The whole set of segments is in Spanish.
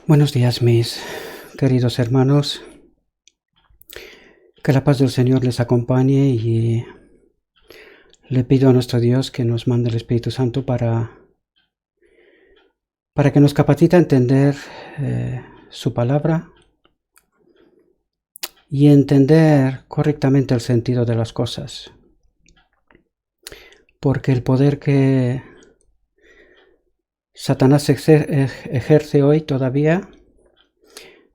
Buenos días, mis queridos hermanos. Que la paz del Señor les acompañe y le pido a nuestro Dios que nos mande el Espíritu Santo para que nos capacite a entender su palabra y entender correctamente el sentido de las cosas. Porque el poder que Satanás ejerce hoy todavía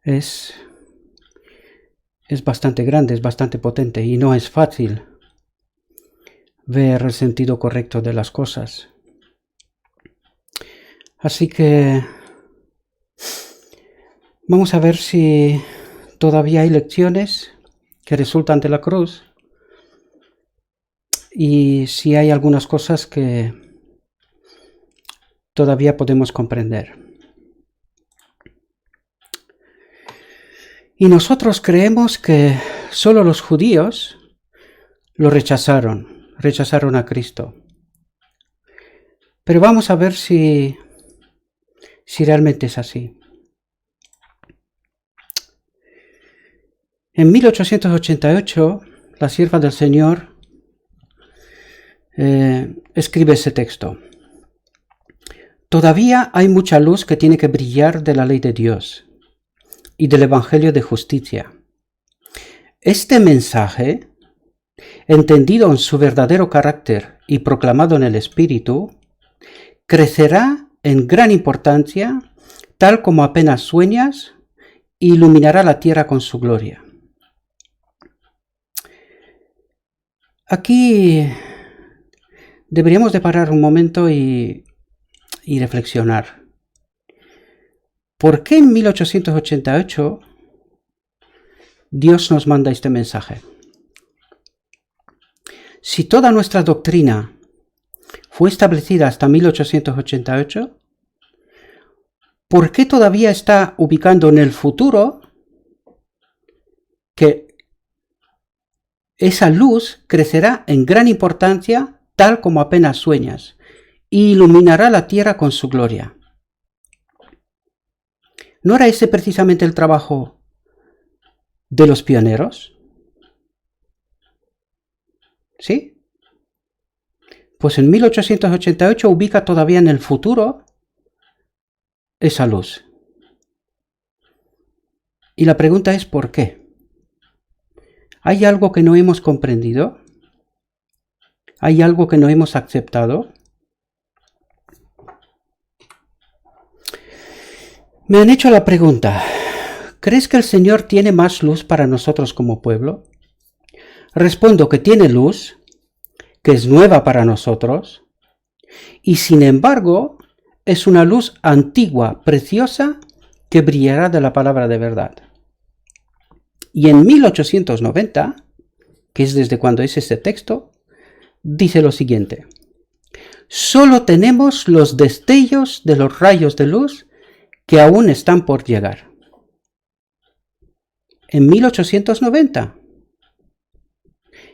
es bastante grande, es bastante potente y no es fácil ver el sentido correcto de las cosas. Así que vamos a ver si todavía hay lecciones que resultan de la cruz y si hay algunas cosas que todavía podemos comprender. Y nosotros creemos que solo los judíos lo rechazaron a Cristo. Pero vamos a ver si realmente es así. En 1888, la sierva del Señor escribe ese texto. Todavía hay mucha luz que tiene que brillar de la ley de Dios y del Evangelio de justicia. Este mensaje, entendido en su verdadero carácter y proclamado en el Espíritu, crecerá en gran importancia, tal como apenas sueñas, e iluminará la tierra con su gloria. Aquí deberíamos de parar un momento y reflexionar. ¿Por qué en 1888 Dios nos manda este mensaje? Si toda nuestra doctrina fue establecida hasta 1888, ¿por qué todavía está ubicando en el futuro que esa luz crecerá en gran importancia, tal como apenas sueñas, y iluminará la tierra con su gloria? ¿No era ese precisamente el trabajo de los pioneros? ¿Sí? Pues en 1888 ubica todavía en el futuro esa luz. Y la pregunta es ¿por qué? ¿Hay algo que no hemos comprendido? ¿Hay algo que no hemos aceptado? Me han hecho la pregunta, ¿crees que el Señor tiene más luz para nosotros como pueblo? Respondo que tiene luz, que es nueva para nosotros, y sin embargo es una luz antigua, preciosa, que brillará de la palabra de verdad. Y en 1890, que es desde cuando es este texto, dice lo siguiente: solo tenemos los destellos de los rayos de luz que aún están por llegar. En 1890.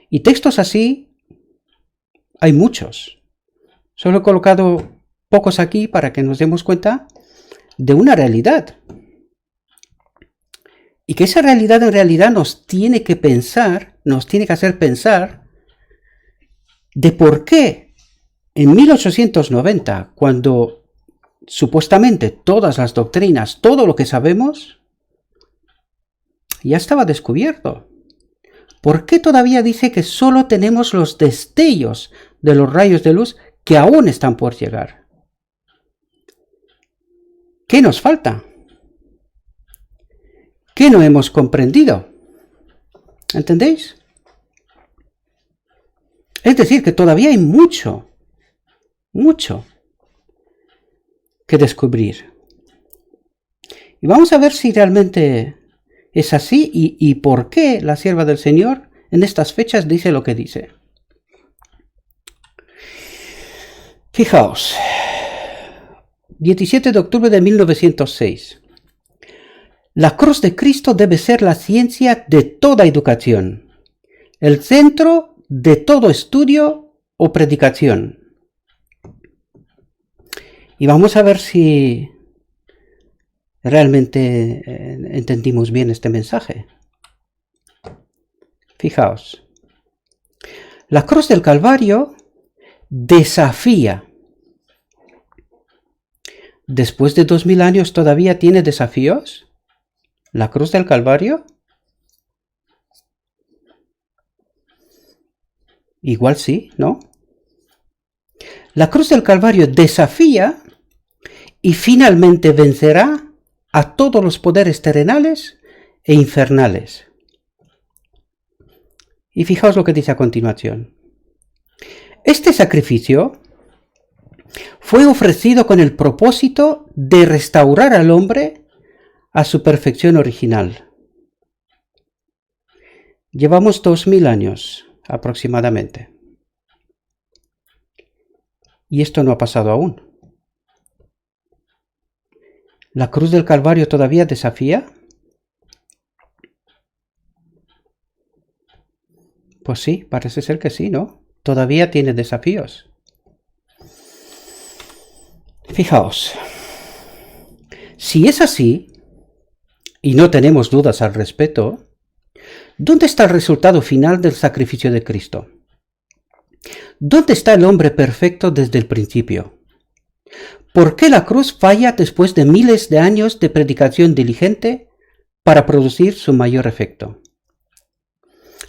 Y textos así hay muchos. Solo he colocado pocos aquí para que nos demos cuenta de una realidad. Y que esa realidad en realidad nos tiene que hacer pensar de por qué en 1890, cuando supuestamente todas las doctrinas, todo lo que sabemos, ya estaba descubierto. ¿Por qué todavía dice que solo tenemos los destellos de los rayos de luz que aún están por llegar? ¿Qué nos falta? ¿Qué no hemos comprendido? ¿Entendéis? Es decir, que todavía hay mucho que descubrir. Y vamos a ver si realmente es así y por qué la sierva del Señor en estas fechas dice lo que dice. Fijaos, 17 de octubre de 1906. La cruz de Cristo debe ser la ciencia de toda educación, el centro de todo estudio o predicación. Y vamos a ver si realmente entendimos bien este mensaje. Fijaos, la cruz del Calvario desafía. ¿Después de 2000 años todavía tiene desafíos? ¿La cruz del Calvario? Igual sí, ¿no? La cruz del Calvario desafía y finalmente vencerá a todos los poderes terrenales e infernales. Y fijaos lo que dice a continuación. Este sacrificio fue ofrecido con el propósito de restaurar al hombre a su perfección original. Llevamos 2000 años aproximadamente. Y esto no ha pasado aún. ¿La cruz del Calvario todavía desafía? Pues sí, parece ser que sí, ¿no? Todavía tiene desafíos. Fijaos, si es así, y no tenemos dudas al respecto, ¿dónde está el resultado final del sacrificio de Cristo? ¿Dónde está el hombre perfecto desde el principio? ¿Por qué la cruz falla después de miles de años de predicación diligente para producir su mayor efecto?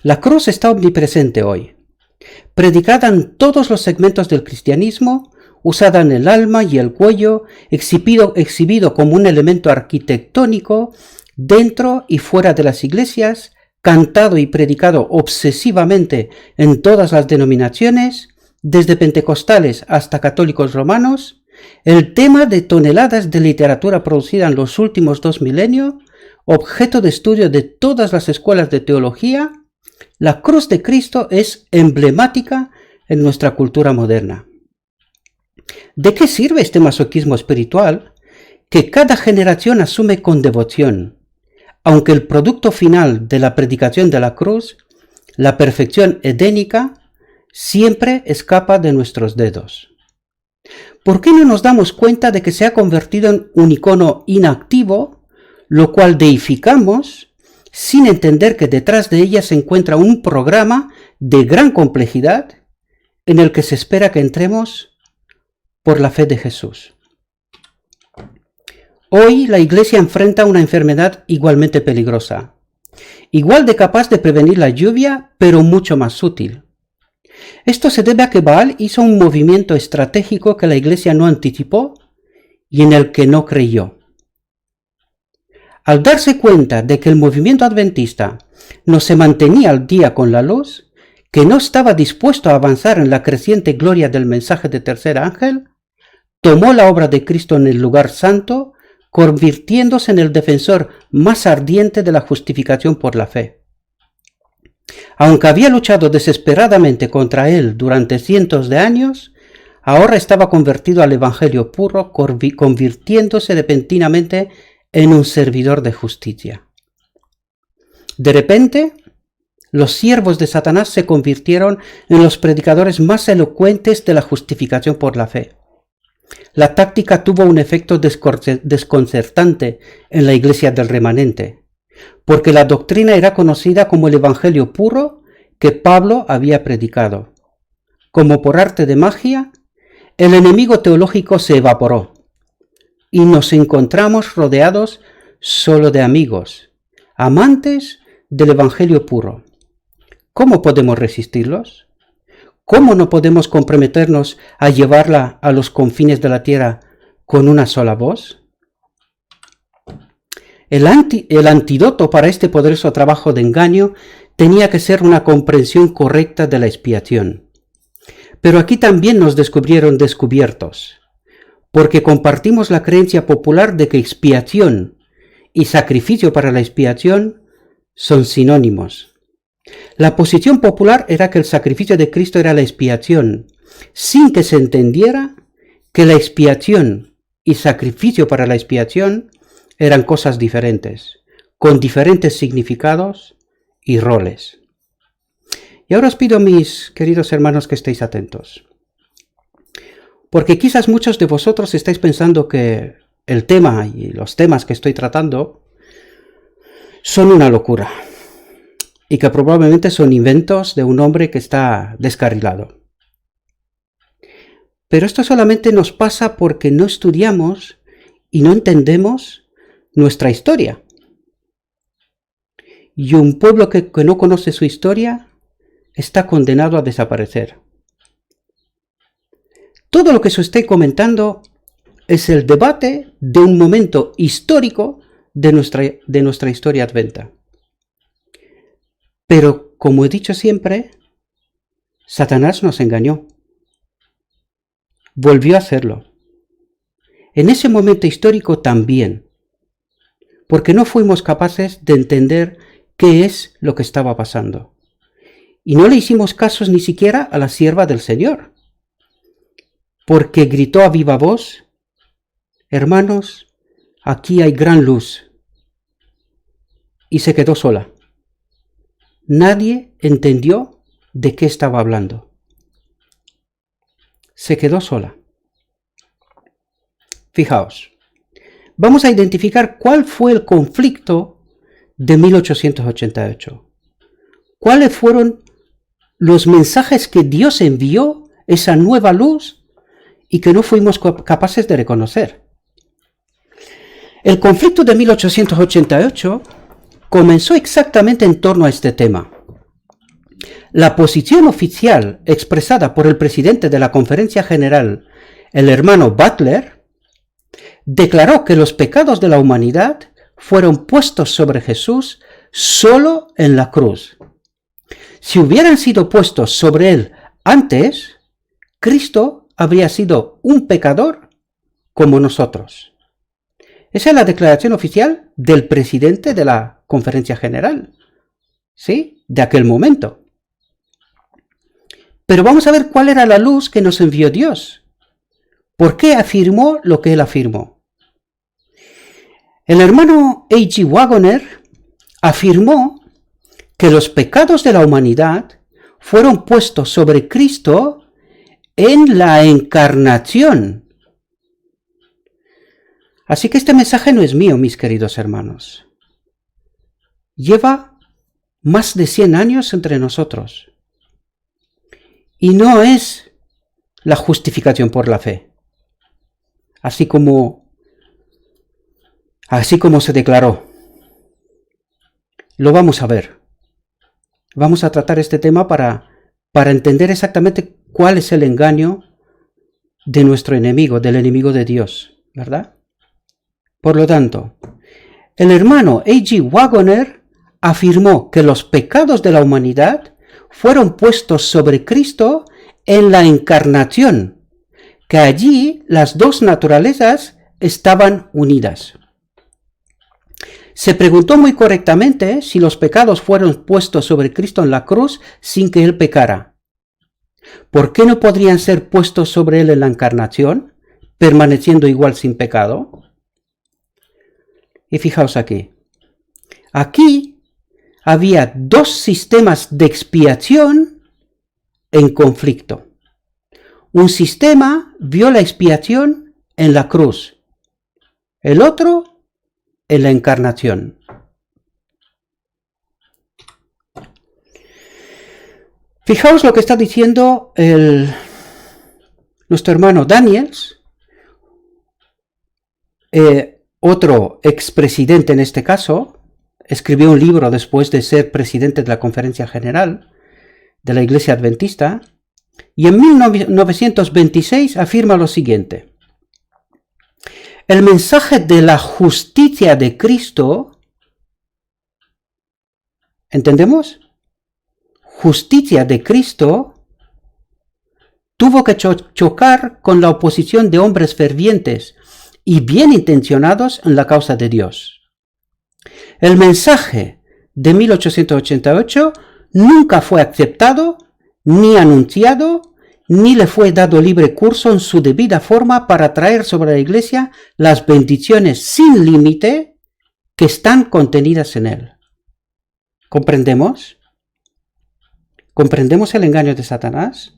La cruz está omnipresente hoy, predicada en todos los segmentos del cristianismo, usada en el alma y el cuello, exhibido como un elemento arquitectónico dentro y fuera de las iglesias, cantado y predicado obsesivamente en todas las denominaciones, desde pentecostales hasta católicos romanos, el tema de toneladas de literatura producida en los últimos 2 milenios, objeto de estudio de todas las escuelas de teología. La cruz de Cristo es emblemática en nuestra cultura moderna. ¿De qué sirve este masoquismo espiritual que cada generación asume con devoción, aunque el producto final de la predicación de la cruz, la perfección edénica, siempre escapa de nuestros dedos? ¿Por qué no nos damos cuenta de que se ha convertido en un icono inactivo, lo cual deificamos, sin entender que detrás de ella se encuentra un programa de gran complejidad en el que se espera que entremos por la fe de Jesús? Hoy la Iglesia enfrenta una enfermedad igualmente peligrosa, igual de capaz de prevenir la lluvia, pero mucho más sutil. Esto se debe a que Baal hizo un movimiento estratégico que la Iglesia no anticipó y en el que no creyó. Al darse cuenta de que el movimiento adventista no se mantenía al día con la luz, que no estaba dispuesto a avanzar en la creciente gloria del mensaje de tercer ángel, tomó la obra de Cristo en el lugar santo, convirtiéndose en el defensor más ardiente de la justificación por la fe. Aunque había luchado desesperadamente contra él durante cientos de años, ahora estaba convertido al evangelio puro, convirtiéndose repentinamente en un servidor de justicia. De repente, los siervos de Satanás se convirtieron en los predicadores más elocuentes de la justificación por la fe. La táctica tuvo un efecto desconcertante en la iglesia del remanente, porque la doctrina era conocida como el evangelio puro que Pablo había predicado. Como por arte de magia, el enemigo teológico se evaporó y nos encontramos rodeados solo de amigos, amantes del evangelio puro. ¿Cómo podemos resistirlos? ¿Cómo no podemos comprometernos a llevarla a los confines de la tierra con una sola voz? El antídoto para este poderoso trabajo de engaño tenía que ser una comprensión correcta de la expiación. Pero aquí también nos descubrieron descubiertos, porque compartimos la creencia popular de que expiación y sacrificio para la expiación son sinónimos. La posición popular era que el sacrificio de Cristo era la expiación, sin que se entendiera que la expiación y sacrificio para la expiación eran cosas diferentes, con diferentes significados y roles. Y ahora os pido, mis queridos hermanos, que estéis atentos, porque quizás muchos de vosotros estáis pensando que el tema y los temas que estoy tratando son una locura y que probablemente son inventos de un hombre que está descarrilado. Pero esto solamente nos pasa porque no estudiamos y no entendemos nuestra historia. Y un pueblo que no conoce su historia está condenado a desaparecer. Todo lo que os estoy comentando es el debate de un momento histórico de nuestra historia adventa. Pero, como he dicho siempre, Satanás nos engañó. Volvió a hacerlo. En ese momento histórico también, porque no fuimos capaces de entender qué es lo que estaba pasando. Y no le hicimos caso ni siquiera a la sierva del Señor, porque gritó a viva voz: hermanos, aquí hay gran luz. Y se quedó sola. Nadie entendió de qué estaba hablando. Se quedó sola. Fijaos, vamos a identificar cuál fue el conflicto de 1888. ¿Cuáles fueron los mensajes que Dios envió, esa nueva luz, y que no fuimos capaces de reconocer? El conflicto de 1888 comenzó exactamente en torno a este tema. La posición oficial expresada por el presidente de la Conferencia General, el hermano Butler, declaró que los pecados de la humanidad fueron puestos sobre Jesús solo en la cruz. Si hubieran sido puestos sobre él antes, Cristo habría sido un pecador como nosotros. Esa es la declaración oficial del presidente de la Conferencia General, ¿sí? De aquel momento. Pero vamos a ver cuál era la luz que nos envió Dios. ¿Por qué afirmó lo que él afirmó? El hermano A.G. Wagoner afirmó que los pecados de la humanidad fueron puestos sobre Cristo en la encarnación. Así que este mensaje no es mío, mis queridos hermanos. Lleva más de 100 años entre nosotros. Y no es la justificación por la fe, así como se declaró. Lo vamos a ver. Vamos a tratar este tema para entender exactamente cuál es el engaño de nuestro enemigo, del enemigo de Dios, ¿verdad? Por lo tanto, el hermano A.G. Wagoner afirmó que los pecados de la humanidad fueron puestos sobre Cristo en la encarnación, que allí las dos naturalezas estaban unidas. Se preguntó muy correctamente si los pecados fueron puestos sobre Cristo en la cruz sin que él pecara. ¿Por qué no podrían ser puestos sobre él en la encarnación, permaneciendo igual sin pecado? Y fijaos aquí. Aquí había dos sistemas de expiación en conflicto. Un sistema vio la expiación en la cruz, el otro en la encarnación. Fijaos lo que está diciendo nuestro hermano Daniels, otro expresidente en este caso. Escribió un libro después de ser presidente de la Conferencia General de la Iglesia Adventista, y en 1926 afirma lo siguiente: el mensaje de la justicia de Cristo, ¿entendemos? Justicia de Cristo tuvo que chocar con la oposición de hombres fervientes y bien intencionados en la causa de Dios. El mensaje de 1888 nunca fue aceptado, ni anunciado, ni le fue dado libre curso en su debida forma para traer sobre la Iglesia las bendiciones sin límite que están contenidas en él. ¿Comprendemos? ¿Comprendemos el engaño de Satanás?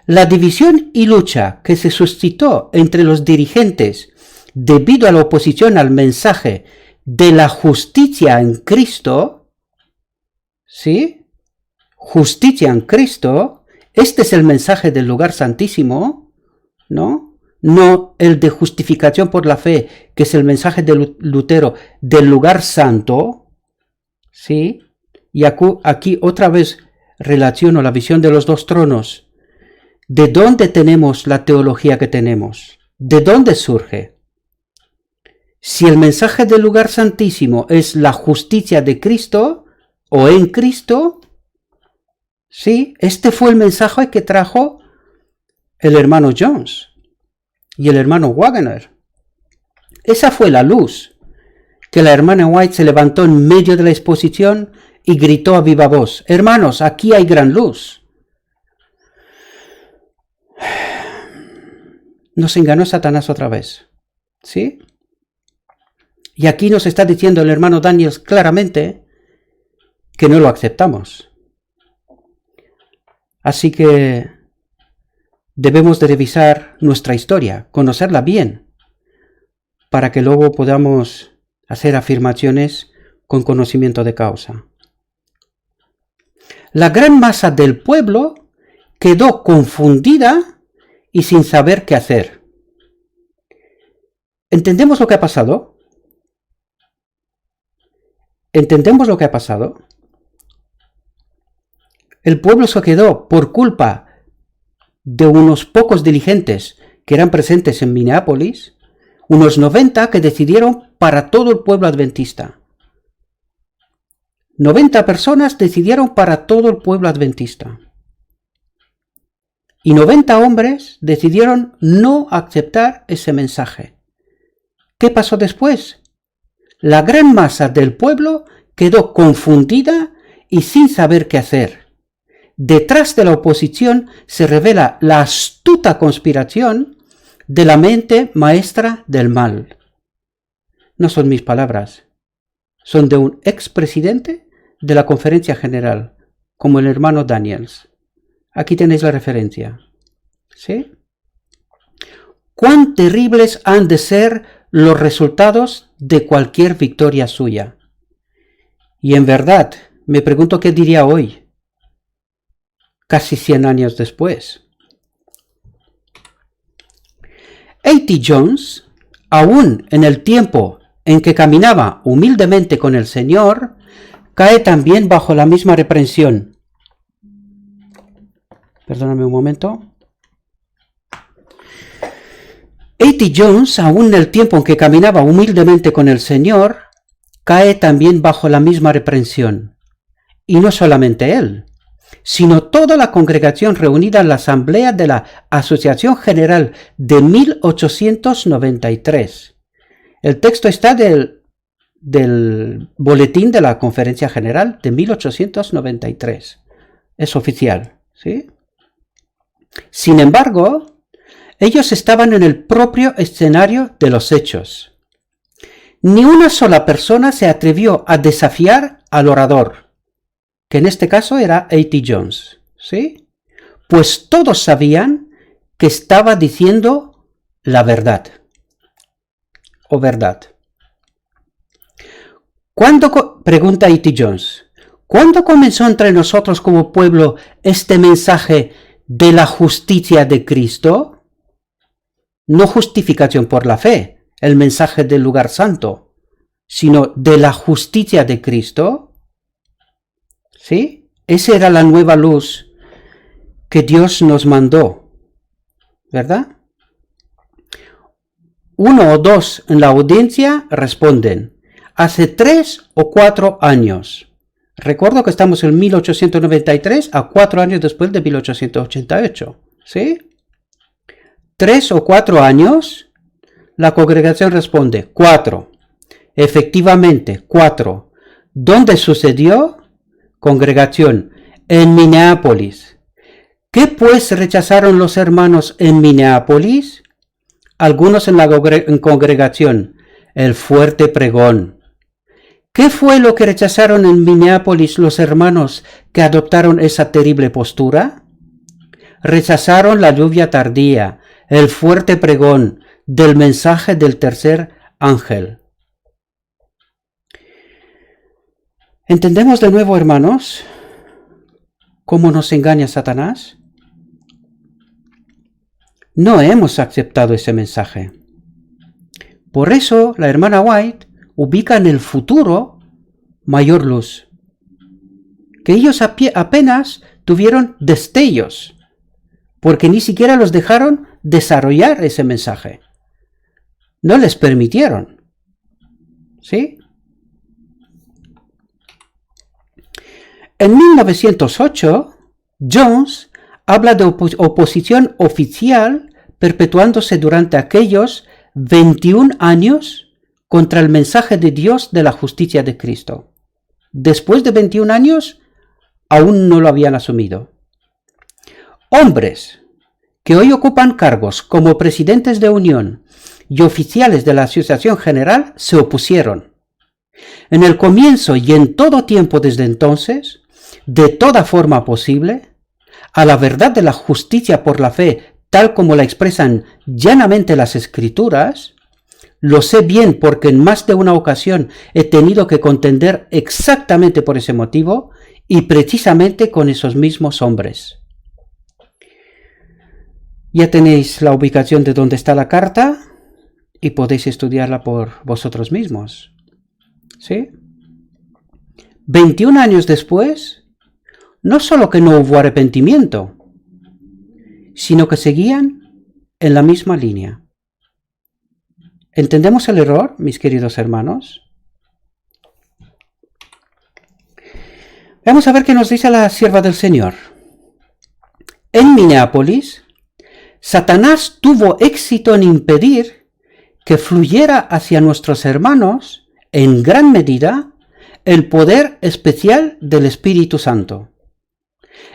La división y lucha que se suscitó entre los dirigentes debido a la oposición al mensaje de la justicia en Cristo, ¿sí? Justicia en Cristo, este es el mensaje del lugar santísimo, ¿no? No el de justificación por la fe, que es el mensaje de Lutero del lugar santo, ¿sí? Y aquí otra vez relaciono la visión de los dos tronos. ¿De dónde tenemos la teología que tenemos? ¿De dónde surge? Si el mensaje del lugar santísimo es la justicia de Cristo o en Cristo, sí, este fue el mensaje que trajo el hermano Jones y el hermano Wagner. Esa fue la luz que la hermana White se levantó en medio de la exposición y gritó a viva voz: hermanos, aquí hay gran luz. Nos engañó Satanás otra vez, ¿sí? Y aquí nos está diciendo el hermano Daniels claramente que no lo aceptamos. Así que debemos de revisar nuestra historia, conocerla bien, para que luego podamos hacer afirmaciones con conocimiento de causa. La gran masa del pueblo quedó confundida y sin saber qué hacer. ¿Entendemos lo que ha pasado? ¿Entendemos lo que ha pasado? El pueblo se quedó por culpa de unos pocos dirigentes que eran presentes en Minneapolis, unos 90 que decidieron para todo el pueblo adventista. 90 personas decidieron para todo el pueblo adventista. Y 90 hombres decidieron no aceptar ese mensaje. ¿Qué pasó después? La gran masa del pueblo quedó confundida y sin saber qué hacer. Detrás de la oposición se revela la astuta conspiración de la mente maestra del mal. No son mis palabras, son de un expresidente de la Conferencia General, como el hermano Daniels. Aquí tenéis la referencia. ¿Sí? ¿Cuán terribles han de ser los resultados de cualquier victoria suya? Y en verdad, me pregunto qué diría hoy, casi 100 años después. A.T. Jones, aún en el tiempo en que caminaba humildemente con el Señor, cae también bajo la misma reprensión. Perdóname un momento. A.T. Jones, aún en el tiempo en que caminaba humildemente con el Señor, cae también bajo la misma reprensión. Y no solamente él, sino toda la congregación reunida en la Asamblea de la Asociación General de 1893. El texto está del boletín de la Conferencia General de 1893. Es oficial, ¿sí? Sin embargo, ellos estaban en el propio escenario de los hechos. Ni una sola persona se atrevió a desafiar al orador, que en este caso era A.T. Jones, ¿sí? Pues todos sabían que estaba diciendo la verdad, o verdad. Pregunta A.T. Jones, ¿cuándo comenzó entre nosotros como pueblo este mensaje de la justicia de Cristo? No justificación por la fe, el mensaje del lugar santo, sino de la justicia de Cristo. ¿Sí? Esa era la nueva luz que Dios nos mandó, ¿verdad? Uno o dos en la audiencia responden: hace 3 o 4 años. Recuerdo que estamos en 1893 a 4 años después de 1888, ¿sí? 3 o 4 años, la congregación responde: 4. Efectivamente, 4. ¿Dónde sucedió? Congregación: en Minneapolis. ¿Qué pues rechazaron los hermanos en Minneapolis? Algunos en la congregación: el fuerte pregón. ¿Qué fue lo que rechazaron en Minneapolis los hermanos que adoptaron esa terrible postura? rechazaron la lluvia tardía, el fuerte pregón del mensaje del tercer ángel. ¿Entendemos de nuevo, hermanos, cómo nos engaña Satanás? No hemos aceptado ese mensaje. Por eso la hermana White ubica en el futuro mayor luz, que ellos apenas tuvieron destellos, porque ni siquiera los dejaron desarrollar ese mensaje. No les permitieron. ¿Sí? En 1908, Jones habla de oposición oficial perpetuándose durante aquellos 21 años contra el mensaje de Dios de la justicia de Cristo. Después de 21 años, aún no lo habían asumido. Hombres que hoy ocupan cargos como presidentes de unión y oficiales de la Asociación General se opusieron. En el comienzo y en todo tiempo desde entonces, de toda forma posible, a la verdad de la justicia por la fe, tal como la expresan llanamente las Escrituras, lo sé bien porque en más de una ocasión he tenido que contender exactamente por ese motivo y precisamente con esos mismos hombres. Ya tenéis la ubicación de dónde está la carta y podéis estudiarla por vosotros mismos. ¿Sí? 21 años después, no solo que no hubo arrepentimiento, sino que seguían en la misma línea. ¿Entendemos el error, mis queridos hermanos? Vamos a ver qué nos dice la sierva del Señor. En Minneapolis, Satanás tuvo éxito en impedir que fluyera hacia nuestros hermanos, en gran medida, el poder especial del Espíritu Santo.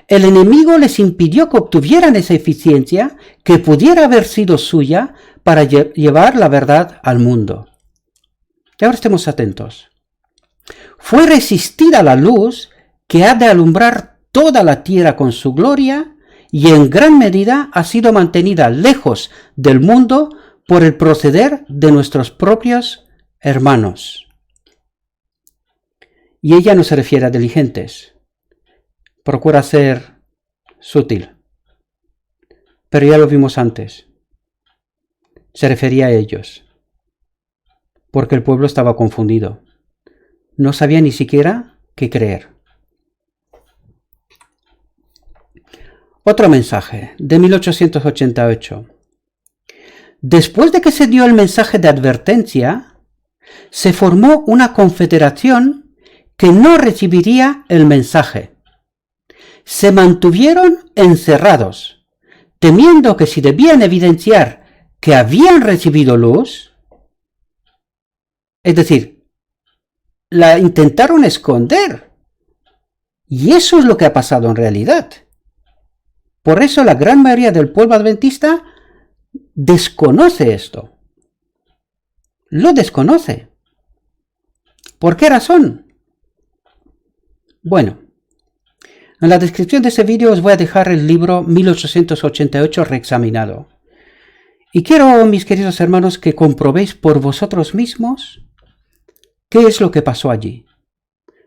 El enemigo les impidió que obtuvieran esa eficiencia que pudiera haber sido suya para llevar la verdad al mundo. Y ahora estemos atentos. Fue resistida la luz que ha de alumbrar toda la tierra con su gloria y en gran medida ha sido mantenida lejos del mundo por el proceder de nuestros propios hermanos. Y ella no se refiere a diligentes. Procura ser sutil. Pero ya lo vimos antes. Se refería a ellos. Porque el pueblo estaba confundido. No sabía ni siquiera qué creer. Otro mensaje de 1888. Después de que se dio el mensaje de advertencia, se formó una confederación que no recibiría el mensaje. Se mantuvieron encerrados, temiendo que si debían evidenciar que habían recibido luz, es decir, la intentaron esconder. Y eso es lo que ha pasado en realidad. Por eso la gran mayoría del pueblo adventista desconoce esto. Lo desconoce. ¿Por qué razón? Bueno, en la descripción de este vídeo os voy a dejar el libro 1888 reexaminado. Y quiero, mis queridos hermanos, que comprobéis por vosotros mismos qué es lo que pasó allí.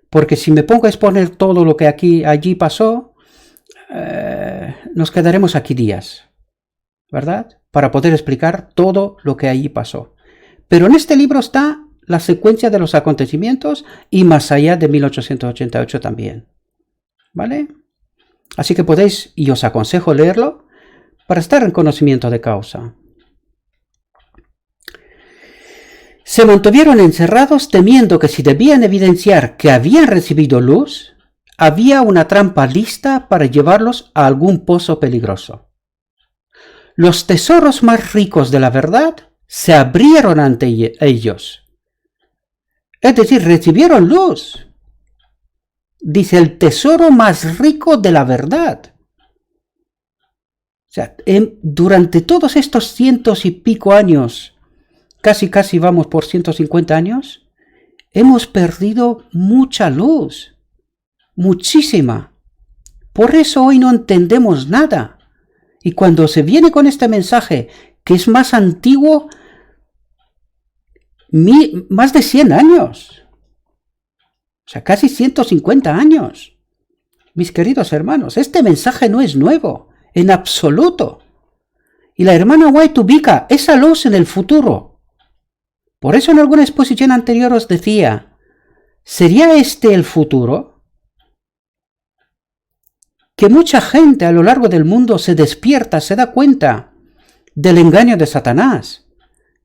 Porque si me pongo a exponer todo lo que allí pasó, nos quedaremos aquí días, ¿verdad? Para poder explicar todo lo que allí pasó. Pero en este libro está la secuencia de los acontecimientos y más allá de 1888 también. ¿Vale? Así que podéis, y os aconsejo leerlo, para estar en conocimiento de causa. Se mantuvieron encerrados temiendo que si debían evidenciar que habían recibido luz, había una trampa lista para llevarlos a algún pozo peligroso. Los tesoros más ricos de la verdad se abrieron ante ellos. Es decir, recibieron luz. Dice, el tesoro más rico de la verdad. O sea, durante todos estos cientos y pico años, casi vamos por 150 años, hemos perdido mucha luz, muchísima. Por eso hoy no entendemos nada. Y cuando se viene con este mensaje, que es más antiguo, más de 100 años, o sea, casi 150 años, mis queridos hermanos, este mensaje no es nuevo, en absoluto. Y la hermana White ubica esa luz en el futuro. Por eso en alguna exposición anterior os decía, ¿sería este el futuro? Que mucha gente a lo largo del mundo se despierta, se da cuenta del engaño de Satanás,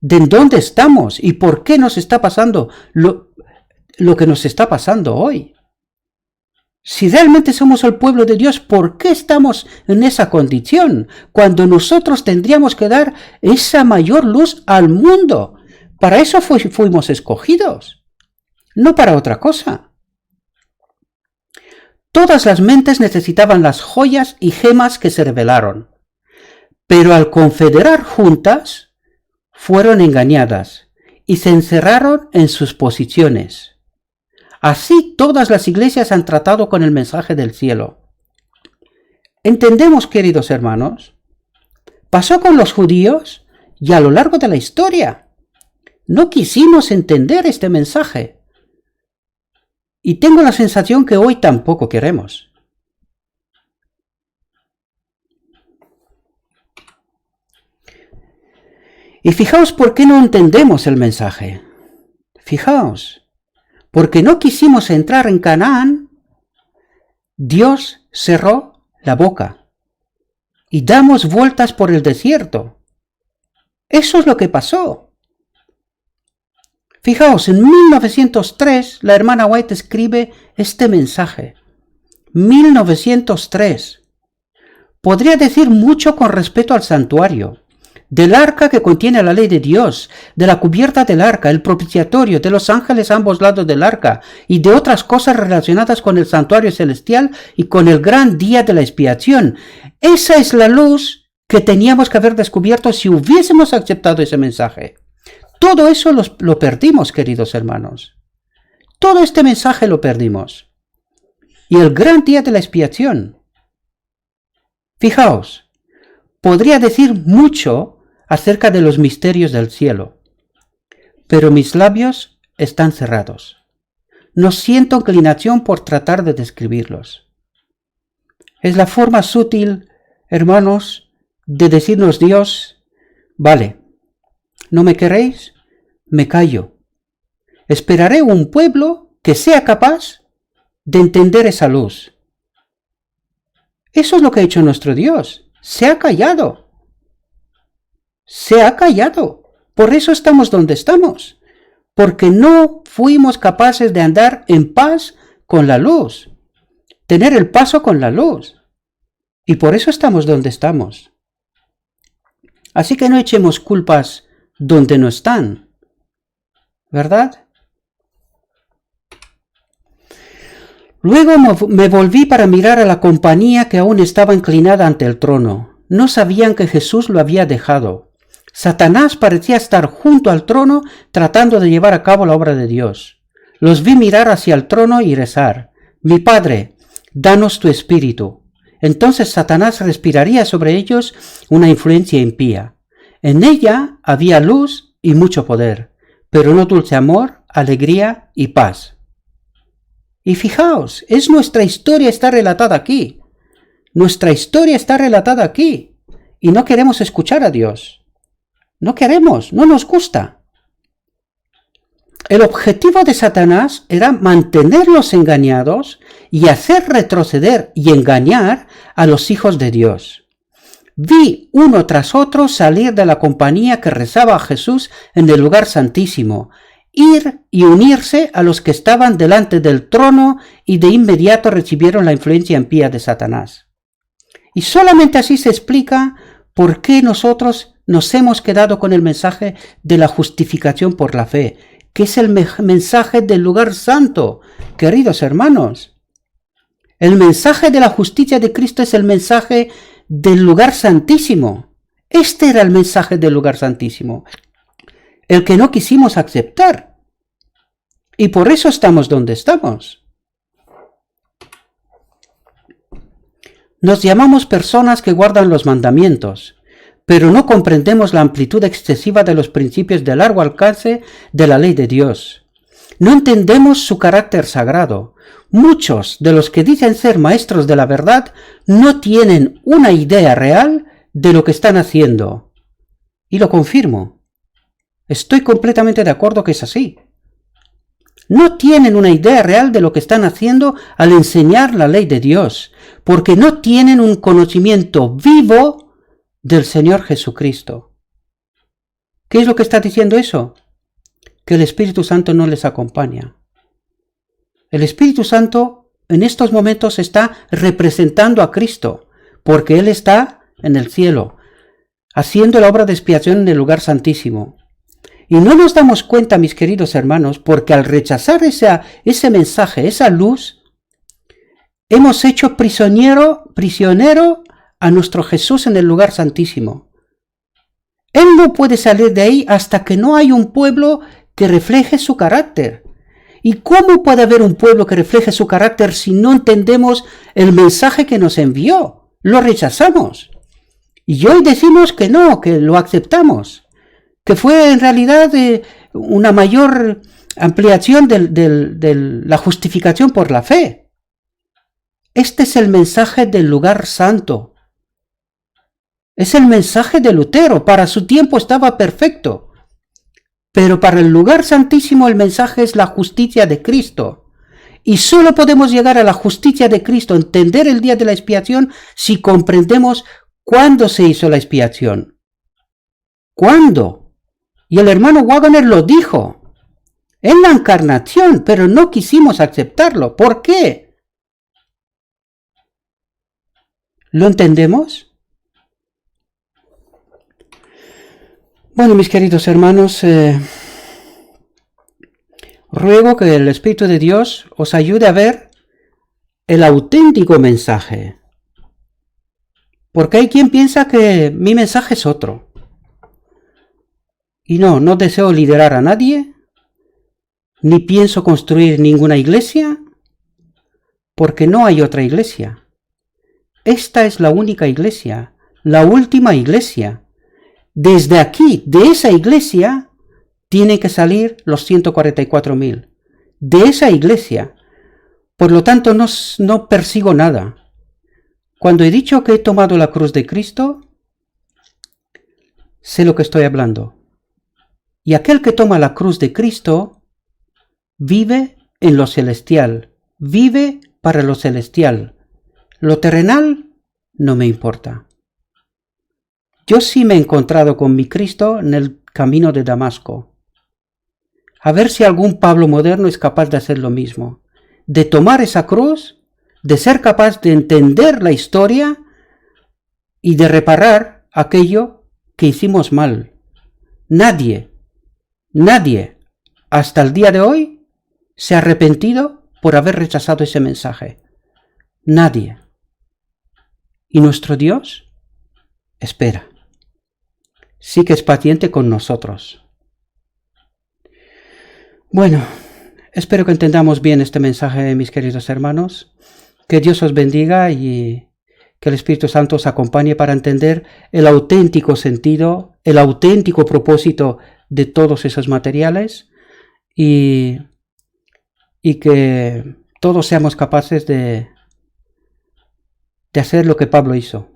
de en dónde estamos y por qué nos está pasando lo que nos está pasando hoy. Si realmente somos el pueblo de Dios, ¿por qué estamos en esa condición? Cuando nosotros tendríamos que dar esa mayor luz al mundo. Para eso fuimos escogidos, no para otra cosa. Todas las mentes necesitaban las joyas y gemas que se revelaron, pero al confederar juntas, fueron engañadas y se encerraron en sus posiciones. Así todas las iglesias han tratado con el mensaje del cielo. ¿Entendemos, queridos hermanos? Pasó con los judíos y a lo largo de la historia. No quisimos entender este mensaje. Y tengo la sensación que hoy tampoco queremos. Y fijaos por qué no entendemos el mensaje. Fijaos, porque no quisimos entrar en Canaán, Dios cerró la boca y damos vueltas por el desierto. Eso es lo que pasó. Fijaos, en 1903 la hermana White escribe este mensaje. 1903. Podría decir mucho con respecto al santuario, del arca que contiene la ley de Dios, de la cubierta del arca, el propiciatorio, de los ángeles a ambos lados del arca y de otras cosas relacionadas con el santuario celestial y con el gran día de la expiación. Esa es la luz que teníamos que haber descubierto si hubiésemos aceptado ese mensaje. Todo eso lo perdimos, queridos hermanos. Todo este mensaje lo perdimos. Y el gran día de la expiación. Fijaos, podría decir mucho acerca de los misterios del cielo, pero mis labios están cerrados. No siento inclinación por tratar de describirlos. Es la forma sutil, hermanos, de decirnos Dios, vale, ¿no me queréis? Me callo. Esperaré un pueblo que sea capaz de entender esa luz. Eso es lo que ha hecho nuestro Dios. Se ha callado. Se ha callado. Por eso estamos donde estamos. Porque no fuimos capaces de andar en paz con la luz. Tener el paso con la luz. Y por eso estamos donde estamos. Así que no echemos culpas donde no están. ¿Verdad? Luego me volví para mirar a la compañía que aún estaba inclinada ante el trono. No sabían que Jesús lo había dejado. Satanás parecía estar junto al trono tratando de llevar a cabo la obra de Dios. Los vi mirar hacia el trono y rezar: Mi Padre, danos tu espíritu. Entonces Satanás respiraría sobre ellos una influencia impía. En ella había luz y mucho poder, pero no dulce amor, alegría y paz. Y fijaos, es nuestra historia está relatada aquí. Nuestra historia está relatada aquí. Y no queremos escuchar a Dios. No queremos, no nos gusta. El objetivo de Satanás era mantenerlos engañados y hacer retroceder y engañar a los hijos de Dios. Vi uno tras otro salir de la compañía que rezaba a Jesús en el lugar santísimo, ir y unirse a los que estaban delante del trono y de inmediato recibieron la influencia impía de Satanás. Y solamente así se explica por qué nosotros nos hemos quedado con el mensaje de la justificación por la fe, que es el mensaje del lugar santo, queridos hermanos. El mensaje de la justicia de Cristo es el mensaje del lugar santísimo. Este era el mensaje del lugar santísimo, el que no quisimos aceptar. Y por eso estamos donde estamos. Nos llamamos personas que guardan los mandamientos, pero no comprendemos la amplitud excesiva de los principios de largo alcance de la ley de Dios. No entendemos su carácter sagrado. Muchos de los que dicen ser maestros de la verdad no tienen una idea real de lo que están haciendo. Y lo confirmo. Estoy completamente de acuerdo que es así. No tienen una idea real de lo que están haciendo al enseñar la ley de Dios, porque no tienen un conocimiento vivo del Señor Jesucristo. ¿Qué es lo que está diciendo eso? Que el Espíritu Santo no les acompaña. El Espíritu Santo en estos momentos está representando a Cristo, porque Él está en el cielo, haciendo la obra de expiación en el lugar santísimo. Y no nos damos cuenta, mis queridos hermanos, porque al rechazar ese mensaje, esa luz, hemos hecho prisionero a nuestro Jesús en el lugar santísimo. Él no puede salir de ahí hasta que no hay un pueblo que refleje su carácter. ¿Y cómo puede haber un pueblo que refleje su carácter si no entendemos el mensaje que nos envió? Lo rechazamos. Y hoy decimos que no, que lo aceptamos. Que fue en realidad una mayor ampliación de la justificación por la fe. Este es el mensaje del lugar santo. Es el mensaje de Lutero. Para su tiempo estaba perfecto. Pero para el lugar santísimo el mensaje es la justicia de Cristo. Y solo podemos llegar a la justicia de Cristo, entender el día de la expiación, si comprendemos cuándo se hizo la expiación. ¿Cuándo? Y el hermano Wagner lo dijo. En la encarnación, pero no quisimos aceptarlo. ¿Por qué? ¿Lo entendemos? Bueno, mis queridos hermanos, ruego que el Espíritu de Dios os ayude a ver el auténtico mensaje. Porque hay quien piensa que mi mensaje es otro. Y no deseo liderar a nadie, ni pienso construir ninguna iglesia, porque no hay otra iglesia. Esta es la única iglesia, la última iglesia. Desde aquí, de esa iglesia, tienen que salir los 144.000. De esa iglesia. Por lo tanto, no persigo nada. Cuando he dicho que he tomado la cruz de Cristo, sé lo que estoy hablando. Y aquel que toma la cruz de Cristo vive en lo celestial, vive para lo celestial. Lo terrenal no me importa. Yo sí me he encontrado con mi Cristo en el camino de Damasco. A ver si algún Pablo moderno es capaz de hacer lo mismo, de tomar esa cruz, de ser capaz de entender la historia y de reparar aquello que hicimos mal. Nadie, hasta el día de hoy, se ha arrepentido por haber rechazado ese mensaje. Nadie. Y nuestro Dios espera. Sí que es paciente con nosotros. Bueno, espero que entendamos bien este mensaje, mis queridos hermanos. Que Dios os bendiga y que el Espíritu Santo os acompañe para entender el auténtico sentido, el auténtico propósito de todos esos materiales y que todos seamos capaces de hacer lo que Pablo hizo.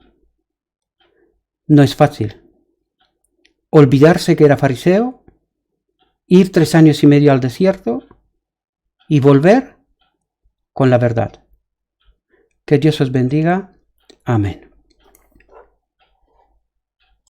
No es fácil. Olvidarse que era fariseo, ir 3 años y medio al desierto y volver con la verdad. Que Dios os bendiga. Amén.